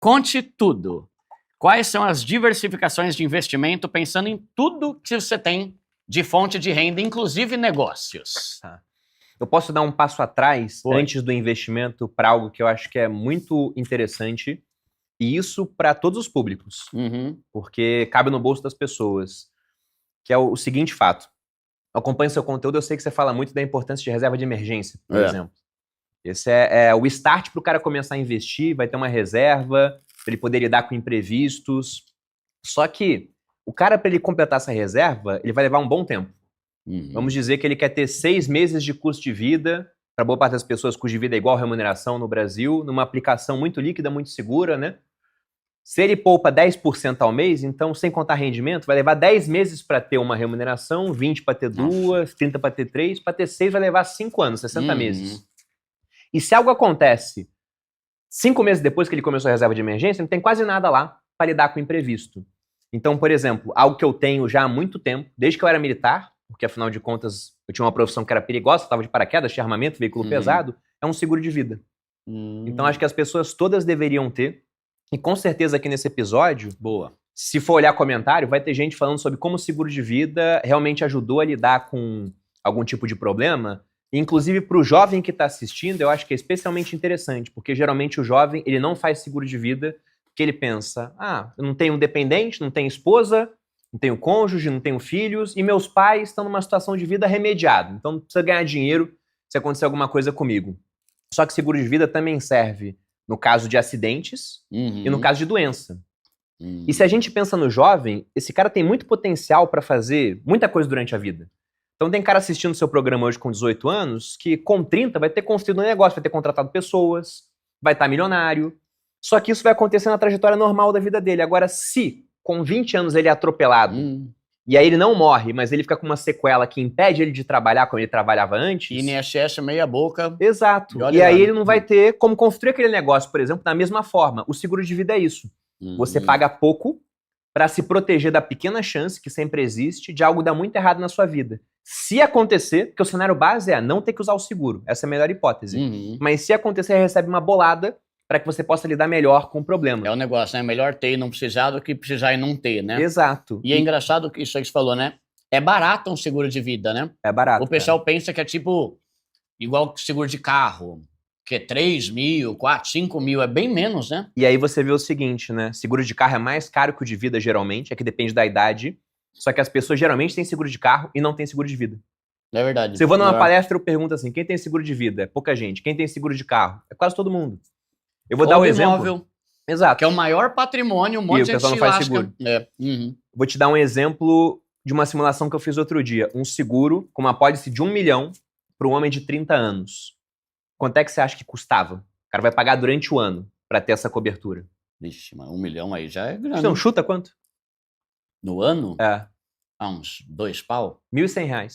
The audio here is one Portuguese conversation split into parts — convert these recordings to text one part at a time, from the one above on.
Conte tudo. Quais são as diversificações de investimento, pensando em tudo que você tem de fonte de renda, inclusive negócios? Tá. Eu posso dar um passo atrás, Pode. antes do investimento, para algo que eu acho que é muito interessante, e isso para todos os públicos, porque cabe no bolso das pessoas, que é o seguinte fato. Eu acompanho seu conteúdo, eu sei que você fala muito da importância de reserva de emergência, por exemplo. Esse é o start para o cara começar a investir, vai ter uma reserva, para ele poder lidar com imprevistos. Só que o cara, para ele completar essa reserva, ele vai levar um bom tempo. Vamos dizer que ele quer ter 6 meses de custo de vida, para boa parte das pessoas, custo de vida é igual remuneração no Brasil, numa aplicação muito líquida, muito segura, né? Se ele poupa 10% ao mês, então, sem contar rendimento, vai levar 10 meses para ter uma remuneração, 20 para ter 2, 30 para ter 3, para ter 6 vai levar 5 anos, 60 meses. E se algo acontece 5 meses depois que ele começou a reserva de emergência, não tem quase nada lá para lidar com o imprevisto. Então, por exemplo, algo que eu tenho já há muito tempo, desde que eu era militar, porque afinal de contas eu tinha uma profissão que era perigosa, estava de paraquedas, tinha armamento, veículo pesado, é um seguro de vida. Então acho que as pessoas todas deveriam ter, e com certeza aqui nesse episódio, se for olhar comentário, vai ter gente falando sobre como o seguro de vida realmente ajudou a lidar com algum tipo de problema. Inclusive, para o jovem que está assistindo, eu acho que é especialmente interessante, porque geralmente o jovem ele não faz seguro de vida porque ele pensa, eu não tenho dependente, não tenho esposa, não tenho cônjuge, não tenho filhos, e meus pais estão numa situação de vida remediada, então não precisa ganhar dinheiro se acontecer alguma coisa comigo. Só que seguro de vida também serve no caso de acidentes e no caso de doença. E se a gente pensa no jovem, esse cara tem muito potencial para fazer muita coisa durante a vida. Então tem cara assistindo seu programa hoje com 18 anos que com 30 vai ter construído um negócio, vai ter contratado pessoas, vai estar milionário. Só que isso vai acontecer na trajetória normal da vida dele. Agora, se com 20 anos ele é atropelado e aí ele não morre, mas ele fica com uma sequela que impede ele de trabalhar como ele trabalhava antes... INSS meia boca. Exato. E aí ele não vai ter como construir aquele negócio, por exemplo, da mesma forma. O seguro de vida é isso. Você paga pouco para se proteger da pequena chance, que sempre existe, de algo dar muito errado na sua vida. Se acontecer, porque o cenário base é não ter que usar o seguro, essa é a melhor hipótese. Mas se acontecer, você recebe uma bolada para que você possa lidar melhor com o problema. É o negócio, né? Melhor ter e não precisar do que precisar e não ter, né? Exato. E é engraçado isso aí que você falou, né? É barato um seguro de vida, né? É barato. O pessoal pensa que é tipo, igual seguro de carro, que é 3 mil, 4, 5 mil, é bem menos, né? E aí você vê o seguinte, né? Seguro de carro é mais caro que o de vida, geralmente, é que depende da idade. Só que as pessoas geralmente têm seguro de carro e não têm seguro de vida. É verdade. Se eu vou numa palestra, eu pergunto assim, quem tem seguro de vida? É pouca gente. Quem tem seguro de carro? É quase todo mundo. Eu vou dar um exemplo. Imóvel, exato. que é o maior patrimônio, um monte de gente não faz seguro. Vou te dar um exemplo de uma simulação que eu fiz outro dia. Um seguro com uma apólice de 1 milhão para um homem de 30 anos. Quanto é que você acha que custava? O cara vai pagar durante o ano para ter essa cobertura. Vixe, mas 1 milhão aí já é grande. Então, chuta quanto? No ano? É. Uns 2 pau? R$1.100.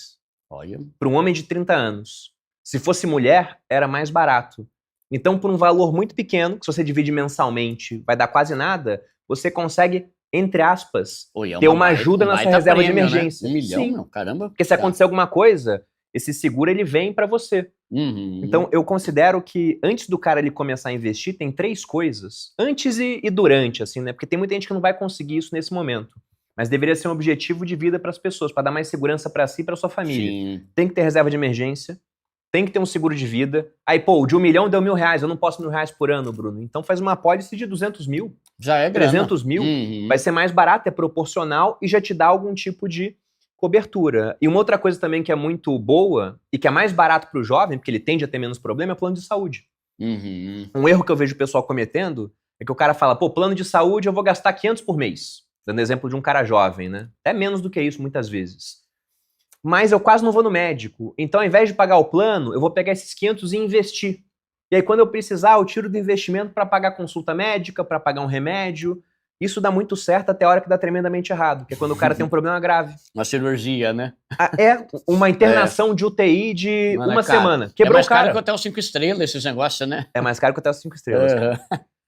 Olha. Para um homem de 30 anos. Se fosse mulher, era mais barato. Então, por um valor muito pequeno, que se você divide mensalmente vai dar quase nada, você consegue, entre aspas, ter uma ajuda na sua reserva de emergência. Né? 1 milhão, meu, caramba. Porque se acontecer alguma coisa, esse seguro ele vem para você. Então, eu considero que antes do cara ele começar a investir, tem 3 coisas. Antes e durante, assim, né? Porque tem muita gente que não vai conseguir isso nesse momento. Mas deveria ser um objetivo de vida para as pessoas, para dar mais segurança para si e para sua família. Sim. Tem que ter reserva de emergência. Tem que ter um seguro de vida. Aí, o de 1 milhão deu R$1.000. Eu não posso R$1.000 por ano, Bruno. Então faz uma apólice de 200 mil. Já é grana. 300 mil. Vai ser mais barato, é proporcional e já te dá algum tipo de cobertura. E uma outra coisa também que é muito boa e que é mais barato para o jovem, porque ele tende a ter menos problema, é plano de saúde. Um erro que eu vejo o pessoal cometendo é que o cara fala, plano de saúde eu vou gastar 500 por mês. Dando exemplo de um cara jovem, né? Até menos do que isso muitas vezes. Mas eu quase não vou no médico. Então, ao invés de pagar o plano, eu vou pegar esses 500 e investir. E aí, quando eu precisar, eu tiro do investimento para pagar consulta médica, para pagar um remédio. Isso dá muito certo até a hora que dá tremendamente errado, que é quando o cara tem um problema grave. Uma cirurgia, né? É uma internação de UTI de uma semana. Quebrou o cara. É mais caro que o Hotel 5 Estrelas, esses negócios, né? É mais caro que o Hotel 5 Estrelas. Cara.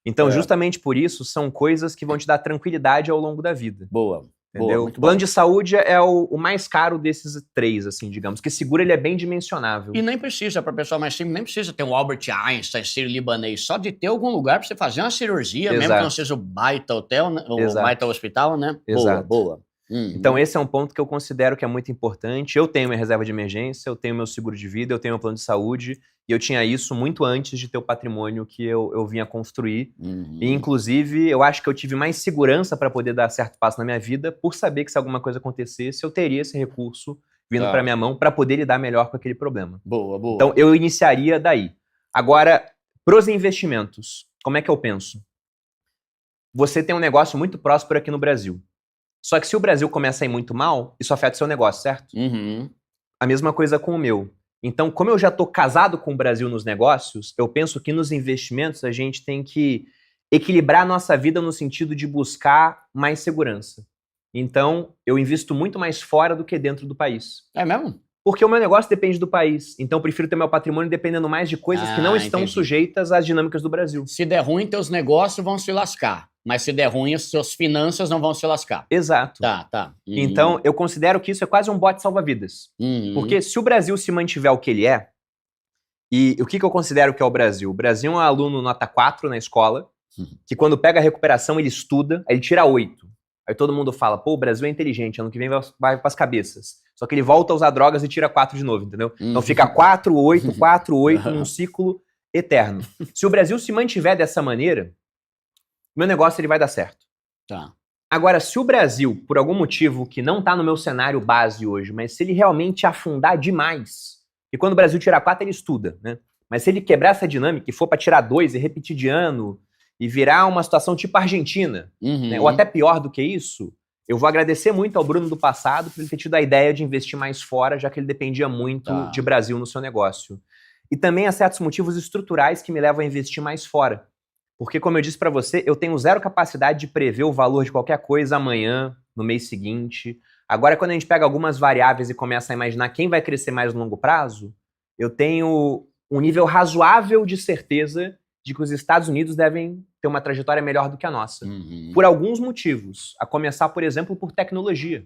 Então, justamente por isso, são coisas que vão te dar tranquilidade ao longo da vida. Boa. Entendeu? Boa, O plano de saúde é o mais caro desses três, assim, digamos. Que seguro ele é bem dimensionável. E nem precisa, para pessoa mais simples, nem precisa ter um Albert Einstein, sírio-libanês. Só de ter algum lugar para você fazer uma cirurgia, Exato. mesmo que não seja o baita hotel, né? O Exato. baita hospital, né? Exato. Boa. Então esse é um ponto que eu considero que é muito importante. Eu tenho minha reserva de emergência, eu tenho meu seguro de vida, eu tenho meu plano de saúde, e eu tinha isso muito antes de ter o patrimônio que eu vinha construir. E, inclusive, eu acho que eu tive mais segurança para poder dar certo passo na minha vida, por saber que se alguma coisa acontecesse, eu teria esse recurso vindo para minha mão para poder lidar melhor com aquele problema. Boa. Então eu iniciaria daí. Agora, pros investimentos, como é que eu penso? Você tem um negócio muito próspero aqui no Brasil. Só que se o Brasil começa a ir muito mal, isso afeta o seu negócio, certo? A mesma coisa com o meu. Então, como eu já estou casado com o Brasil nos negócios, eu penso que nos investimentos a gente tem que equilibrar a nossa vida no sentido de buscar mais segurança. Então, eu invisto muito mais fora do que dentro do país. É mesmo? Porque o meu negócio depende do país. Então, eu prefiro ter meu patrimônio dependendo mais de coisas que não estão sujeitas às dinâmicas do Brasil. Se der ruim, teus negócios vão se lascar. Mas se der ruim, as suas finanças não vão se lascar. Exato. Tá. Então, eu considero que isso é quase um bote salva-vidas. Porque se o Brasil se mantiver o que ele é, e o que eu considero que é o Brasil? O Brasil é um aluno nota 4 na escola, que quando pega a recuperação, ele estuda, aí ele tira 8. Aí todo mundo fala, pô, o Brasil é inteligente, ano que vem vai pras cabeças. Só que ele volta a usar drogas e tira 4 de novo, entendeu? Então fica 4, 8, 4, 8, num ciclo eterno. Se o Brasil se mantiver dessa maneira, meu negócio ele vai dar certo. Tá. Agora, se o Brasil, por algum motivo que não tá no meu cenário base hoje, mas se ele realmente afundar demais, e quando o Brasil tirar 4, ele estuda, né? Mas se ele quebrar essa dinâmica e for para tirar 2 e repetir de ano, e virar uma situação tipo Argentina, né? Ou até pior do que isso, eu vou agradecer muito ao Bruno do passado por ele ter tido a ideia de investir mais fora, já que ele dependia muito de Brasil no seu negócio. E também há certos motivos estruturais que me levam a investir mais fora. Porque, como eu disse para você, eu tenho zero capacidade de prever o valor de qualquer coisa amanhã, no mês seguinte. Agora, quando a gente pega algumas variáveis e começa a imaginar quem vai crescer mais no longo prazo, eu tenho um nível razoável de certeza de que os Estados Unidos devem ter uma trajetória melhor do que a nossa. Por alguns motivos. A começar, por exemplo, por tecnologia.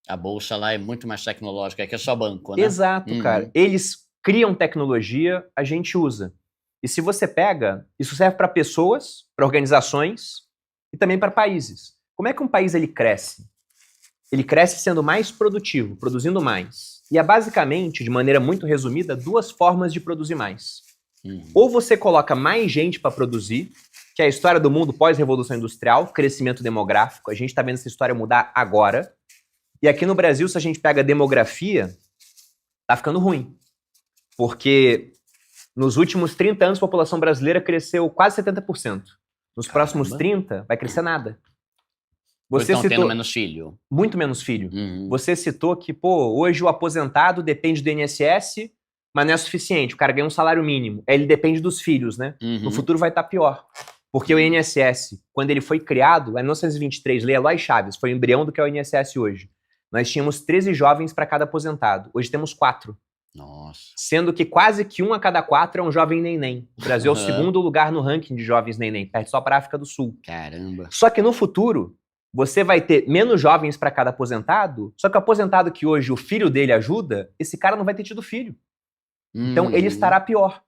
A bolsa lá é muito mais tecnológica, que é só banco, né? Exato, cara. Eles criam tecnologia, a gente usa. E se você pega, isso serve para pessoas, para organizações e também para países. Como é que um país ele cresce? Ele cresce sendo mais produtivo, produzindo mais. E há basicamente, de maneira muito resumida, 2 formas de produzir mais. Ou você coloca mais gente para produzir, que é a história do mundo pós-revolução industrial, crescimento demográfico. A gente está vendo essa história mudar agora. E aqui no Brasil, se a gente pega a demografia, tá ficando ruim. Porque nos últimos 30 anos, a população brasileira cresceu quase 70%. Nos próximos 30, vai crescer nada. Você estão citou tendo menos filho. Muito menos filho. Você citou que, pô, hoje o aposentado depende do INSS, mas não é suficiente. O cara ganha um salário mínimo. Ele depende dos filhos, né? No futuro vai estar pior. Porque o INSS, quando ele foi criado, lá em 1923, Lei Eloy Chaves, foi o embrião do que é o INSS hoje. Nós tínhamos 13 jovens para cada aposentado. Hoje temos 4. Nossa. Sendo que quase que 1 a cada 4 é um jovem neném. O Brasil é o segundo lugar no ranking de jovens neném, perde só para a África do Sul. Caramba. Só que no futuro, você vai ter menos jovens para cada aposentado, só que o aposentado que hoje o filho dele ajuda, esse cara não vai ter tido filho. Então ele estará pior.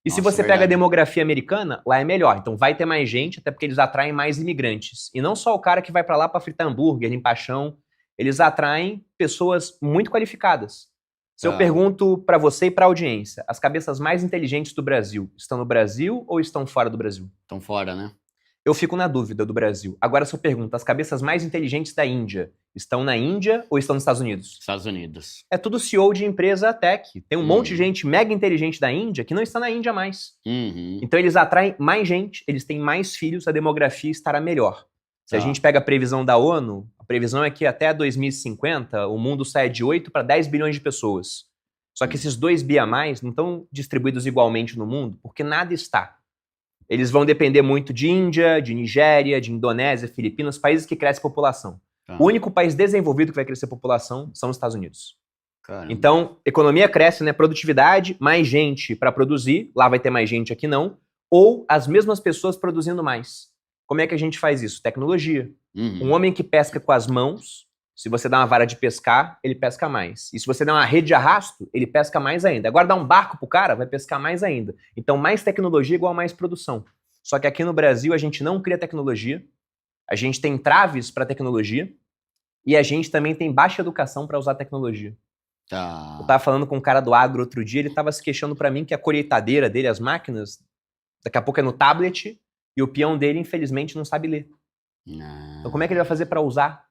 E se você pega a demografia americana, lá é melhor. Então vai ter mais gente, até porque eles atraem mais imigrantes. E não só o cara que vai para lá para fritar hambúrguer, limpar chão, eles atraem pessoas muito qualificadas. Se eu pergunto para você e para a audiência, as cabeças mais inteligentes do Brasil estão no Brasil ou estão fora do Brasil? Estão fora, né? Eu fico na dúvida do Brasil. Agora, se eu pergunto, as cabeças mais inteligentes da Índia estão na Índia ou estão nos Estados Unidos? Estados Unidos. É tudo CEO de empresa tech. Tem um monte de gente mega inteligente da Índia que não está na Índia mais. Então eles atraem mais gente, eles têm mais filhos, a demografia estará melhor. Se a gente pega a previsão da ONU, a previsão é que até 2050 o mundo saia de 8 para 10 bilhões de pessoas. Só que esses 2 bi a mais não estão distribuídos igualmente no mundo, porque nada está. Eles vão depender muito de Índia, de Nigéria, de Indonésia, Filipinas, países que crescem população. O único país desenvolvido que vai crescer população são os Estados Unidos. Caramba. Então, economia cresce, né? Produtividade, mais gente para produzir, lá vai ter mais gente, aqui não, ou as mesmas pessoas produzindo mais. Como é que a gente faz isso? Tecnologia. Um homem que pesca com as mãos, se você dá uma vara de pescar, ele pesca mais. E se você dá uma rede de arrasto, ele pesca mais ainda. Agora dá um barco pro cara, vai pescar mais ainda. Então mais tecnologia igual a mais produção. Só que aqui no Brasil a gente não cria tecnologia, a gente tem traves para tecnologia e a gente também tem baixa educação para usar tecnologia. Tá. Eu tava falando com um cara do agro outro dia, ele tava se queixando para mim que a colheitadeira dele, as máquinas, daqui a pouco é no tablet e o peão dele, infelizmente, não sabe ler. Então como é que ele vai fazer para usar?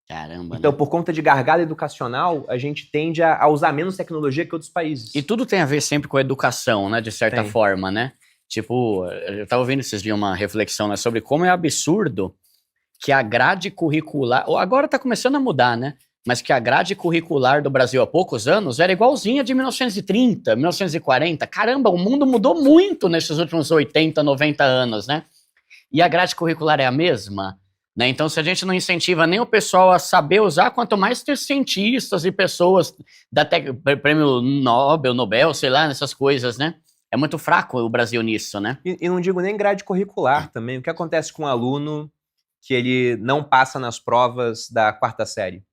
Caramba, então, né? por conta de gargalo educacional, a gente tende a usar menos tecnologia que outros países. E tudo tem a ver sempre com a educação, né? De certa forma, né? Tipo, eu tava ouvindo esses dias uma reflexão, né, sobre como é absurdo que a grade curricular, ou agora tá começando a mudar, né? Mas que a grade curricular do Brasil há poucos anos era igualzinha de 1930, 1940. Caramba, o mundo mudou muito nesses últimos 80, 90 anos, né? E a grade curricular é a mesma, né? Então, se a gente não incentiva nem o pessoal a saber usar, quanto mais ter cientistas e pessoas da prêmio Nobel, sei lá, nessas coisas, né? É muito fraco o Brasil nisso, né? E não digo nem grade curricular também. O que acontece com um aluno que ele não passa nas provas da 4ª série?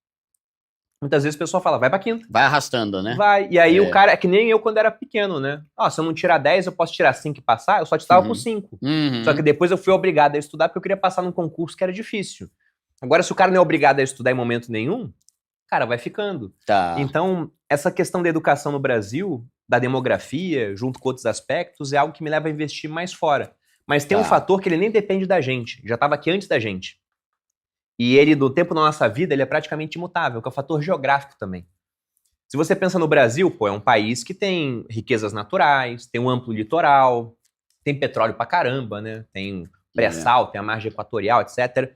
Muitas vezes o pessoal fala, vai pra 5ª. Vai arrastando, né? Vai. E aí o cara, é que nem eu quando era pequeno, né? Se eu não tirar 10, eu posso tirar 5 e passar? Eu só estava com 5. Só que depois eu fui obrigado a estudar porque eu queria passar num concurso que era difícil. Agora, se o cara não é obrigado a estudar em momento nenhum, cara, vai ficando. Tá. Então, essa questão da educação no Brasil, da demografia, junto com outros aspectos, é algo que me leva a investir mais fora. Mas tem um fator que ele nem depende da gente, já estava aqui antes da gente. E ele, do tempo da nossa vida, ele é praticamente imutável, que é o fator geográfico também. Se você pensa no Brasil, é um país que tem riquezas naturais, tem um amplo litoral, tem petróleo pra caramba, né? Tem pré-sal, tem a margem equatorial, etc.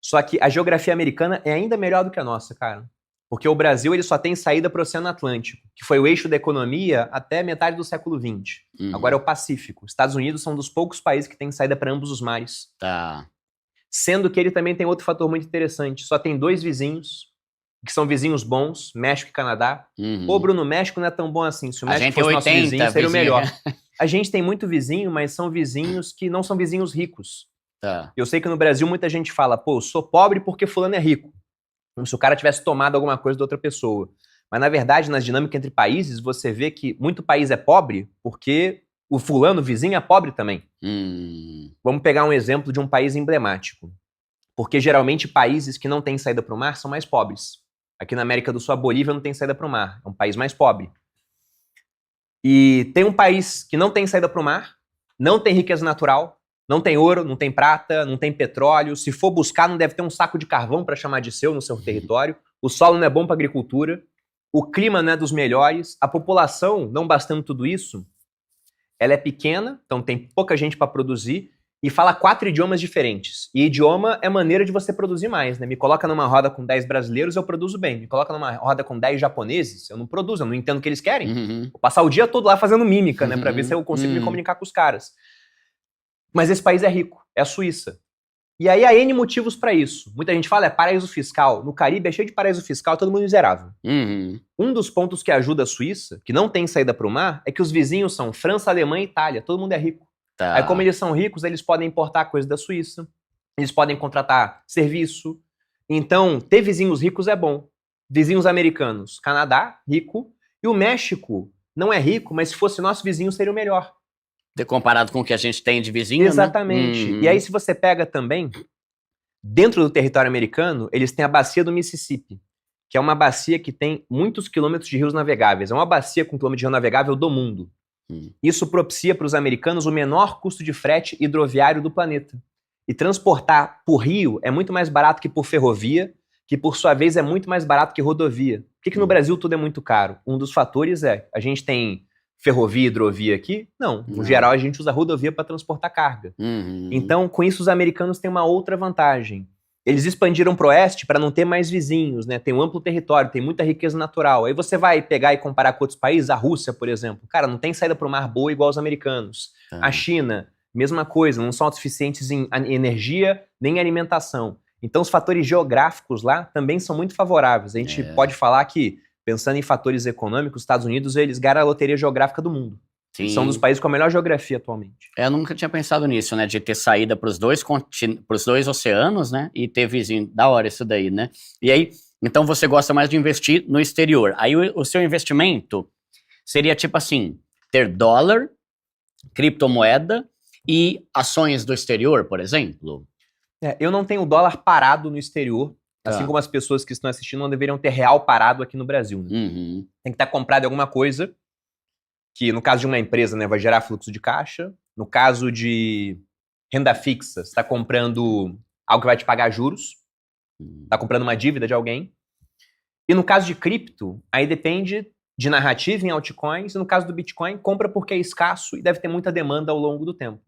Só que a geografia americana é ainda melhor do que a nossa, cara. Porque o Brasil ele só tem saída para o Oceano Atlântico, que foi o eixo da economia até metade do século XX. Agora é o Pacífico. Estados Unidos são um dos poucos países que têm saída para ambos os mares. Tá. Sendo que ele também tem outro fator muito interessante. Só tem 2 vizinhos, que são vizinhos bons, México e Canadá. Pô, Bruno, o México não é tão bom assim. Se o México fosse nosso vizinho, seria o melhor. A gente tem muito vizinho, mas são vizinhos que não são vizinhos ricos. Tá. Eu sei que no Brasil muita gente fala, pô, eu sou pobre porque fulano é rico. Como se o cara tivesse tomado alguma coisa de outra pessoa. Mas, na verdade, nas dinâmicas entre países, você vê que muito país é pobre porque o fulano, o vizinho, é pobre também. Vamos pegar um exemplo de um país emblemático. Porque, geralmente, países que não têm saída para o mar são mais pobres. Aqui na América do Sul, a Bolívia não tem saída para o mar. É um país mais pobre. E tem um país que não tem saída para o mar, não tem riqueza natural, não tem ouro, não tem prata, não tem petróleo. Se for buscar, não deve ter um saco de carvão para chamar de seu no seu território. O solo não é bom para agricultura. O clima não é dos melhores. A população, não bastando tudo isso, ela é pequena, então tem pouca gente para produzir e fala 4 idiomas diferentes. E idioma é maneira de você produzir mais, né? Me coloca numa roda com 10 brasileiros, eu produzo bem. Me coloca numa roda com 10 japoneses, eu não produzo, eu não entendo o que eles querem. Vou passar o dia todo lá fazendo mímica, né? Para ver se eu consigo me comunicar com os caras. Mas esse país é rico, é a Suíça. E aí há N motivos para isso. Muita gente fala, é paraíso fiscal. No Caribe é cheio de paraíso fiscal, todo mundo miserável. Um dos pontos que ajuda a Suíça, que não tem saída para o mar, é que os vizinhos são França, Alemanha e Itália. Todo mundo é rico. Tá. Aí como eles são ricos, eles podem importar coisas da Suíça, eles podem contratar serviço. Então, ter vizinhos ricos é bom. Vizinhos americanos, Canadá, rico. E o México não é rico, mas se fosse nosso vizinho seria o melhor. Comparado com o que a gente tem de vizinho, exatamente. Né? E aí, se você pega também, dentro do território americano, eles têm a bacia do Mississippi, que é uma bacia que tem muitos quilômetros de rios navegáveis. É uma bacia com quilômetro de rio navegável do mundo. Isso propicia para os americanos o menor custo de frete hidroviário do planeta. E transportar por rio é muito mais barato que por ferrovia, que por sua vez é muito mais barato que rodovia. Por que no Brasil tudo é muito caro? Um dos fatores é, a gente tem ferrovia e hidrovia aqui? Não. No geral, a gente usa rodovia para transportar carga. Então, com isso, os americanos têm uma outra vantagem. Eles expandiram para o oeste para não ter mais vizinhos, né? Tem um amplo território, tem muita riqueza natural. Aí você vai pegar e comparar com outros países, a Rússia, por exemplo. Cara, não tem saída para o mar boa igual os americanos. A China, mesma coisa, não são autossuficientes em energia nem em alimentação. Então, os fatores geográficos lá também são muito favoráveis. A gente pode falar que, pensando em fatores econômicos, os Estados Unidos, eles ganharam a loteria geográfica do mundo. Sim. São dos países com a melhor geografia atualmente. Eu nunca tinha pensado nisso, né? De ter saída para os dois oceanos, né? E ter vizinho. Da hora isso daí, né? E aí, então você gosta mais de investir no exterior. Aí o seu investimento seria tipo assim, ter dólar, criptomoeda e ações do exterior, por exemplo? Eu não tenho dólar parado no exterior, assim como as pessoas que estão assistindo não deveriam ter real parado aqui no Brasil. Né? Uhum. Tem que estar comprado em alguma coisa que, no caso de uma empresa, né, vai gerar fluxo de caixa. No caso de renda fixa, você está comprando algo que vai te pagar juros, está comprando uma dívida de alguém. E no caso de cripto, aí depende de narrativa em altcoins, e no caso do Bitcoin, compra porque é escasso e deve ter muita demanda ao longo do tempo.